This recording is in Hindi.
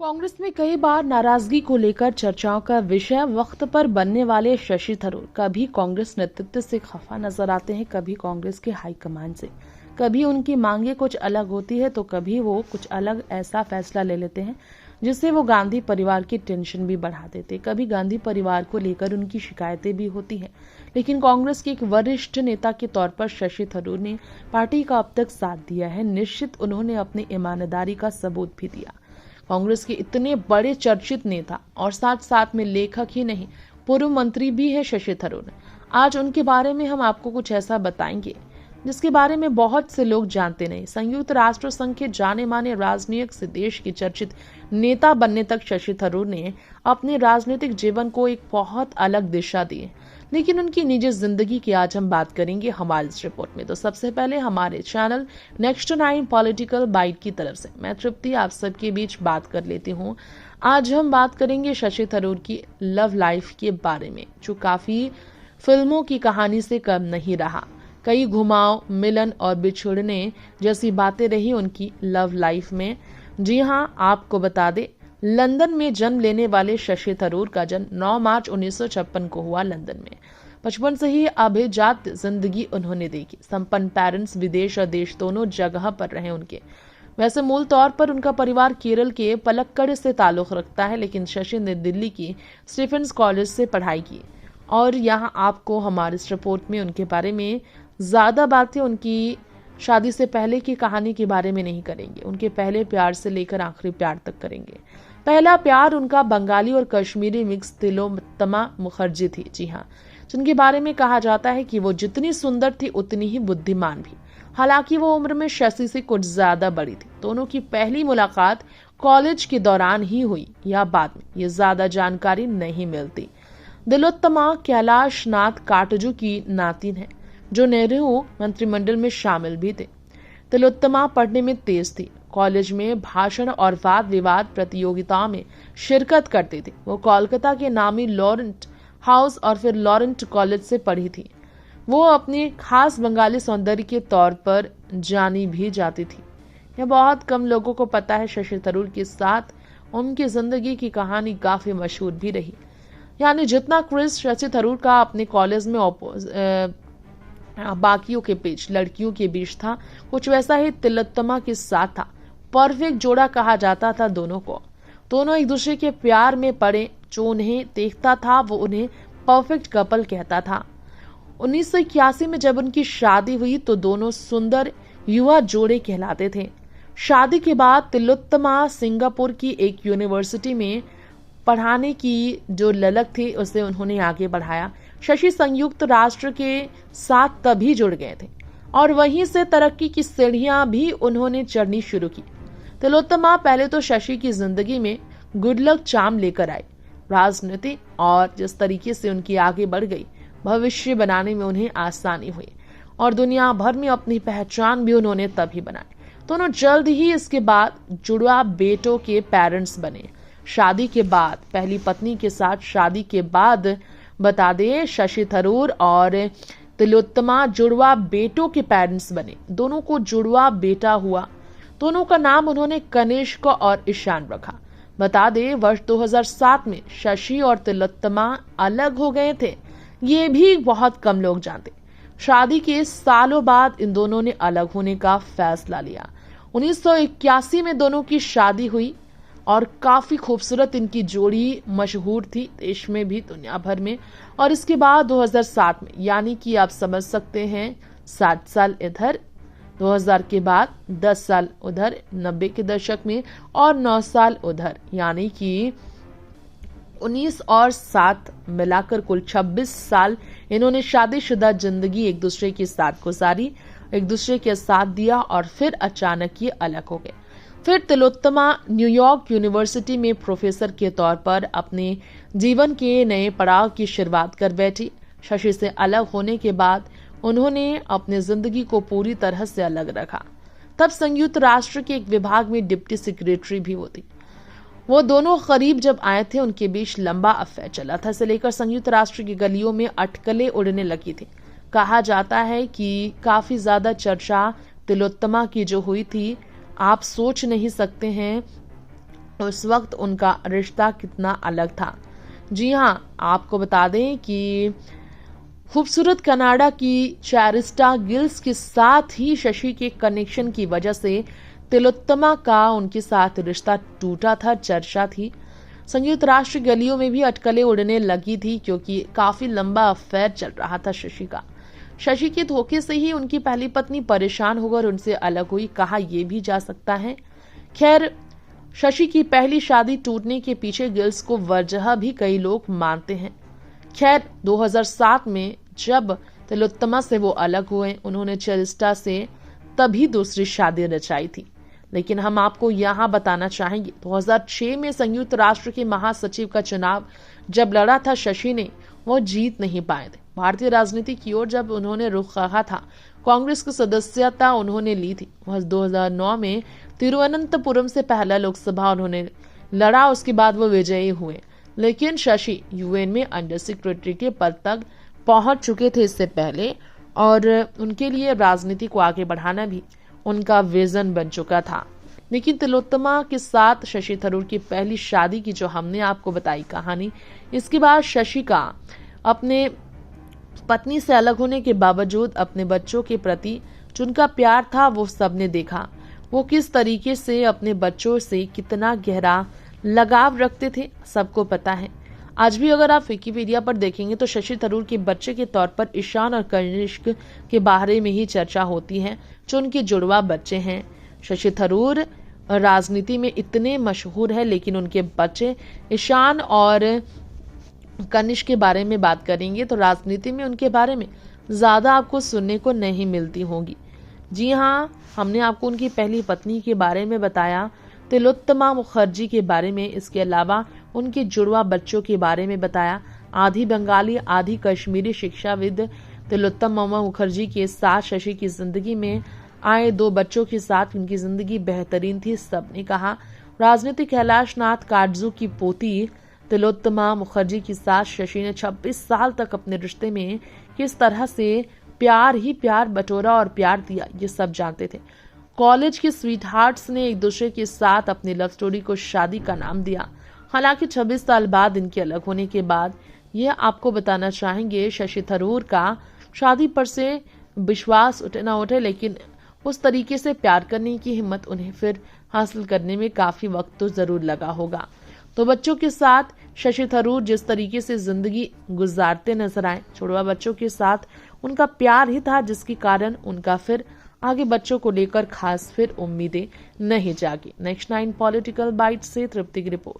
कांग्रेस में कई बार नाराजगी को लेकर चर्चाओं का विषय वक्त पर बनने वाले शशि थरूर कभी कांग्रेस नेतृत्व से खफा नजर आते हैं, कभी कांग्रेस के हाईकमान से। कभी उनकी मांगे कुछ अलग होती है तो कभी वो कुछ अलग ऐसा फैसला ले लेते हैं जिससे वो गांधी परिवार की टेंशन भी बढ़ा देते। कभी गांधी परिवार को लेकर उनकी शिकायतें भी होती हैं, लेकिन कांग्रेस के एक वरिष्ठ नेता के तौर पर शशि थरूर ने पार्टी का अब तक साथ दिया है। निश्चित उन्होंने अपनी ईमानदारी का सबूत भी दिया। कांग्रेस के इतने बड़े चर्चित नेता और साथ साथ में लेखक ही नहीं, पूर्व मंत्री भी है शशि थरूर। आज उनके बारे में हम आपको कुछ ऐसा बताएंगे जिसके बारे में बहुत से लोग जानते नहीं। संयुक्त राष्ट्र संघ के जाने माने राजनीतिक से देश के चर्चित नेता बनने तक शशि थरूर ने अपने राजनीतिक जीवन को एक बहुत अलग दिशा दी, लेकिन उनकी निजी जिंदगी की आज हम बात करेंगे हमारी इस रिपोर्ट में। तो सबसे पहले हमारे चैनल नेक्स्ट 9 पॉलिटिकल बाइट की तरफ से मैं तृप्ति आप सबके बीच बात कर लेती हूँ। आज हम बात करेंगे शशि थरूर की लव लाइफ के बारे में, जो काफी फिल्मों की कहानी से कम नहीं रहा। कई घुमाव, मिलन और बिछुड़ने जैसी बातें रही उनकी लव लाइफ में। जी हाँ, आपको बता दें, लंदन में जन्म लेने वाले शशि थरूर का जन्म 9 मार्च 1956 को हुआ लंदन में। बचपन से ही अभिजात जिंदगी उन्होंने देखी। संपन्न पेरेंट्स विदेश और देश दोनों जगह पर रहे उनके। वैसे मूल तौर पर उनका परिवार केरल के पलक्कड़ से ताल्लुक रखता है, लेकिन शशि ने दिल्ली की स्टीफेंस कॉलेज से पढ़ाई की। और यहाँ आपको हमारे इस रिपोर्ट में उनके बारे में ज्यादा बातें उनकी शादी से पहले की कहानी के बारे में नहीं करेंगे, उनके पहले प्यार से लेकर आखिरी प्यार तक करेंगे। पहला प्यार उनका बंगाली और कश्मीरी मिक्स तिलोत्तमा मुखर्जी थी। जी हाँ, जिनके बारे में कहा जाता है कि वो जितनी सुंदर थी उतनी ही बुद्धिमान भी। हालांकि वो उम्र में शशि से कुछ ज्यादा बड़ी थी। दोनों की पहली मुलाकात कॉलेज के दौरान ही हुई या बाद में, ये ज्यादा जानकारी नहीं मिलती। तिलोत्तमा कैलाश नाथ काटजू की नातिन है, जो नेहरू मंत्रिमंडल में शामिल भी थे। तिलोत्तमा पढ़ने में तेज थी। कॉलेज में भाषण और वाद विवाद प्रतियोगिताओं में शिरकत करती थी। वो कोलकाता के नामी लॉरेंट हाउस और फिर लॉरेंट कॉलेज से पढ़ी थी। वो अपने खास बंगाली सौंदर्य के तौर पर जानी भी जाती थी। यह बहुत कम लोगों को पता है। शशि थरूर के साथ उनकी जिंदगी की कहानी काफी मशहूर भी रही। यानी जितना क्रिस शशि थरूर का अपने कॉलेज में बाकियों के बीच, लड़कियों के बीच था, कुछ वैसा ही तिलोत्तमा के साथ था। परफेक्ट जोड़ा कहा जाता था दोनों को। दोनों एक दूसरे के प्यार में पड़े। जो उन्हें देखता था वो उन्हें परफेक्ट कपल कहता था। 1981 में जब उनकी शादी हुई तो दोनों सुंदर युवा जोड़े कहलाते थे। शादी के बाद तिलोत्तमा सिंगापुर की एक यूनिवर्सिटी में पढ़ाने की जो ललक थी उसे उन्होंने आगे बढ़ाया। शशि संयुक्त राष्ट्र के साथ तभी जुड़ गए थे और वहीं से तरक्की की सीढ़ियां भी उन्होंने चढ़नी शुरू की। तिलोत्तमा पहले तो शशि की जिंदगी में गुड लक चार्म लेकर आई। राजनीति और जिस तरीके से उनकी आगे बढ़ गई, भविष्य बनाने में उन्हें आसानी हुई और दुनिया भर में अपनी पहचान भी उन्होंने तभी बनाई। दोनों जल्द ही इसके बाद जुड़वा बेटों के पेरेंट्स बने। शादी के बाद, पहली पत्नी के साथ शादी के बाद बता दें, शशि थरूर और तिलोत्तमा जुड़वा बेटों के पेरेंट्स बने। दोनों को जुड़वा बेटा हुआ। दोनों का नाम उन्होंने कनिष्क और ईशान रखा। बता दें, वर्ष 2007 में शशि और तिलोत्तमा अलग हो गए थे। ये भी बहुत कम लोग जानते। शादी के सालों बाद इन दोनों ने अलग होने का फैसला लिया। 1981 में दोनों की शादी हुई और काफी खूबसूरत इनकी जोड़ी मशहूर थी, देश में भी दुनिया भर में। और इसके बाद 2007 में, यानी कि आप समझ सकते हैं 7 साल इधर, 2000 के बाद 10 साल उधर, 90 के दशक में और 9 साल उधर, यानी कि 19 और 7 मिलाकर कुल 26 साल इन्होंने शादीशुदा जिंदगी एक दूसरे के साथ गुजारी, एक दूसरे के साथ दिया और फिर अचानक ये अलग हो गए। फिर तिलोत्तमा न्यूयॉर्क यूनिवर्सिटी में प्रोफेसर के तौर पर अपने जीवन के नए पड़ाव की शुरुआत कर बैठी। शशि से अलग होने के बाद उन्होंने अपनी जिंदगी को पूरी तरह से अलग रखा। तब संयुक्त राष्ट्र के एक विभाग में डिप्टी सेक्रेटरी भी होती। वो दोनों करीब जब आए थे, उनके बीच लंबा अफेयर चला था। इसे लेकर संयुक्त राष्ट्र की गलियों में अटकलें उड़ने लगी थी। कहा जाता है कि काफी ज्यादा चर्चा तिलोत्तमा की जो हुई थी, आप सोच नहीं सकते हैं उस वक्त उनका रिश्ता कितना अलग था। जी हाँ, आपको बता दें कि खूबसूरत कनाडा की चैरिस्टा गिल्स के साथ ही शशि के कनेक्शन की वजह से तिलोत्तमा का उनके साथ रिश्ता टूटा था, चर्चा थी। संयुक्त राष्ट्र गलियों में भी अटकलें उड़ने लगी थी क्योंकि काफी लंबा अफेयर चल रहा था शशि का। शशि के धोखे से ही उनकी पहली पत्नी परेशान होकर उनसे अलग हुई, कहा यह भी जा सकता है। खैर, शशि की पहली शादी टूटने के पीछे गिल्स को वजह भी कई लोग मानते हैं। खैर, 2007 में जब तिलोत्तमा से वो अलग हुए, उन्होंने चेरिस्टा से तभी दूसरी शादी रचाई थी। लेकिन हम आपको यहाँ बताना चाहेंगे, 2006 में संयुक्त राष्ट्र के महासचिव का चुनाव जब लड़ा था शशि ने, वो जीत नहीं पाए थे। भारतीय राजनीति की ओर जब उन्होंने रुख रखा था, कांग्रेस की सदस्यता उन्होंने ली थी। वह 2009 में तिरुवनंतपुरम से पहला लोकसभा उन्होंने लड़ा, उसके बाद वो विजयी हुए। लेकिन शशि यूएन में अंडर सेक्रेटरी के पद तक पहुंच चुके थे इससे पहले, और उनके लिए राजनीति को आगे बढ़ाना भी उनका विजन बन चुका था। लेकिन तिलोत्तमा के साथ शशि थरूर की पहली शादी की जो हमने आपको बताई कहानी, इसके बाद शशि का अपने पत्नी से अलग होने के बावजूद अपने बच्चों के प्रति जो उनका प्यार था वो सबने देखा। वो किस तरीके से अपने बच्चों से कितना गहरा लगाव रखते थे, सबको पता है। आज भी अगर आप विकिपीडिया पर देखेंगे तो शशि थरूर के बच्चे के तौर पर ईशान और कनिष्क के बारे में ही चर्चा होती है, जो उनके जुड़वा बच्चे हैं। शशि थरूर राजनीति में इतने मशहूर है, लेकिन उनके बच्चे ईशान और कनिष्क के बारे में बात करेंगे तो राजनीति में उनके बारे में ज्यादा आपको सुनने को नहीं मिलती होगी। जी हाँ, हमने आपको उनकी पहली पत्नी के बारे में बताया, तिलोत्तमा मुखर्जी के बारे में, इसके अलावा उनके जुड़वा बच्चों के बारे में बताया। आधी बंगाली आधी कश्मीरी शिक्षाविद तिलोत्तमा मुखर्जी के साथ शशि की जिंदगी में आए 2 बच्चों के साथ उनकी जिंदगी बेहतरीन थी, सबने कहा। राजनीतिक कैलाश नाथ काटजू की पोती तिलोत्तमा मुखर्जी के साथ शशि ने 26 साल तक अपने रिश्ते में किस तरह से प्यार ही प्यार बटोरा और प्यार दिया, ये सब जानते थे। कॉलेज के स्वीट हार्ट्स ने एक दूसरे के साथ अपनी लव स्टोरी को शादी का नाम दिया। हालांकि 26 साल बाद इनके अलग होने के बाद यह आपको बताना चाहेंगे, शशि थरूर का शादी पर से विश्वास उठे ना उठे, लेकिन उस तरीके से प्यार करने की हिम्मत उन्हें फिर हासिल करने में काफी वक्त तो जरूर लगा होगा। तो बच्चों के साथ शशि थरूर जिस तरीके से जिंदगी गुजारते नजर आए, जुड़वा बच्चों के साथ उनका प्यार ही था जिसके कारण उनका फिर आगे बच्चों को लेकर खास फिर उम्मीदें नहीं जागी। नेक्स्ट 9 पॉलिटिकल बाइट से तृप्ति की रिपोर्ट।